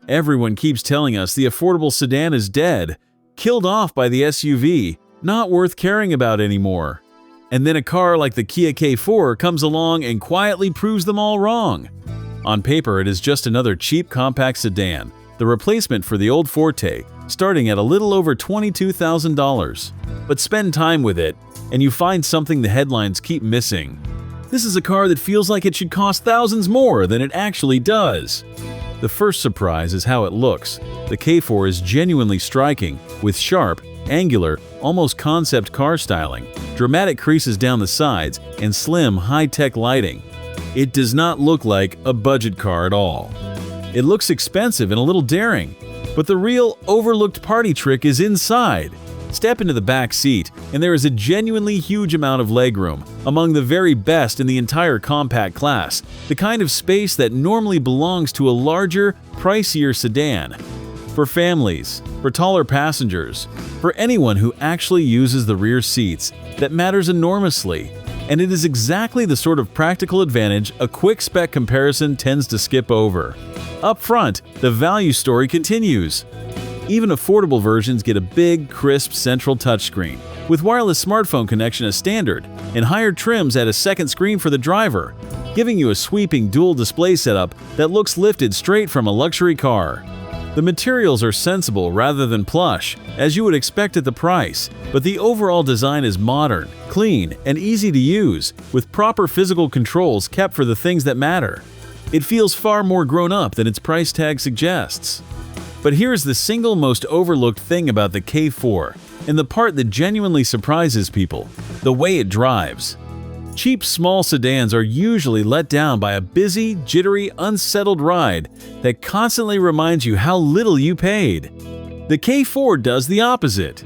Everyone keeps telling us the affordable sedan is dead, killed off by the SUV, not worth caring about anymore. And then a car like the Kia K4 comes along and quietly proves them all wrong. On paper, it is just another cheap compact sedan, the replacement for the old Forte, starting at a little over $22,000. But spend time with it, and you find something the headlines keep missing. This is a car that feels like it should cost thousands more than it actually does. The first surprise is how it looks. The K4 is genuinely striking, with sharp, angular, almost concept car styling, dramatic creases down the sides, and slim, high-tech lighting. It does not look like a budget car at all. It looks expensive and a little daring, but the real overlooked party trick is inside. Step into the back seat, and there is a genuinely huge amount of legroom, among the very best in the entire compact class, the kind of space that normally belongs to a larger, pricier sedan. For families, for taller passengers, for anyone who actually uses the rear seats, that matters enormously. And it is exactly the sort of practical advantage a quick spec comparison tends to skip over. Up front, the value story continues. Even affordable versions get a big, crisp central touchscreen, with wireless smartphone connection as standard, and higher trims add a second screen for the driver, giving you a sweeping dual display setup that looks lifted straight from a luxury car. The materials are sensible rather than plush, as you would expect at the price, but the overall design is modern, clean, and easy to use, with proper physical controls kept for the things that matter. It feels far more grown up than its price tag suggests. But here's the single most overlooked thing about the K4, and the part that genuinely surprises people: the way it drives. Cheap small sedans are usually let down by a busy, jittery, unsettled ride that constantly reminds you how little you paid. The K4 does the opposite.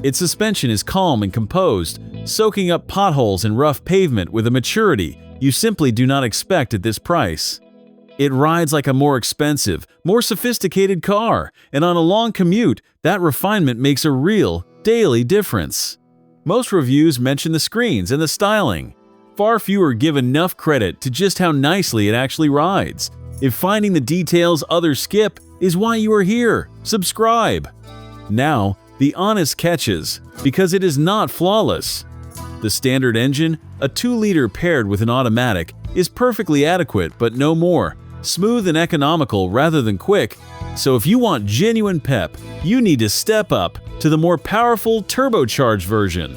Its suspension is calm and composed, soaking up potholes and rough pavement with a maturity you simply do not expect at this price. It rides like a more expensive, more sophisticated car, and on a long commute, that refinement makes a real, daily difference. Most reviews mention the screens and the styling. Far fewer give enough credit to just how nicely it actually rides. If finding the details others skip is why you are here, subscribe. Now, the honest catches, because it is not flawless. The standard engine, a 2-liter paired with an automatic, is perfectly adequate but no more. Smooth and economical rather than quick, so if you want genuine pep, you need to step up to the more powerful turbocharged version.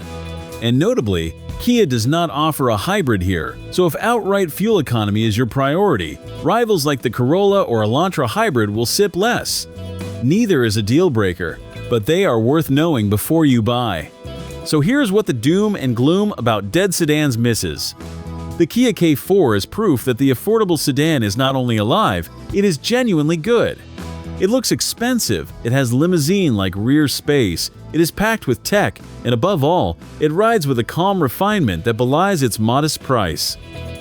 And notably, Kia does not offer a hybrid here, so if outright fuel economy is your priority, rivals like the Corolla or Elantra hybrid will sip less. Neither is a deal breaker, but they are worth knowing before you buy. So here's what the doom and gloom about dead sedans misses. The Kia K4 is proof that the affordable sedan is not only alive, it is genuinely good. It looks expensive, it has limousine-like rear space, it is packed with tech, and above all, it rides with a calm refinement that belies its modest price.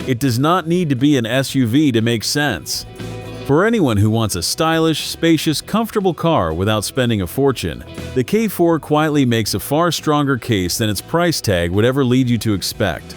It does not need to be an SUV to make sense. For anyone who wants a stylish, spacious, comfortable car without spending a fortune, the K4 quietly makes a far stronger case than its price tag would ever lead you to expect.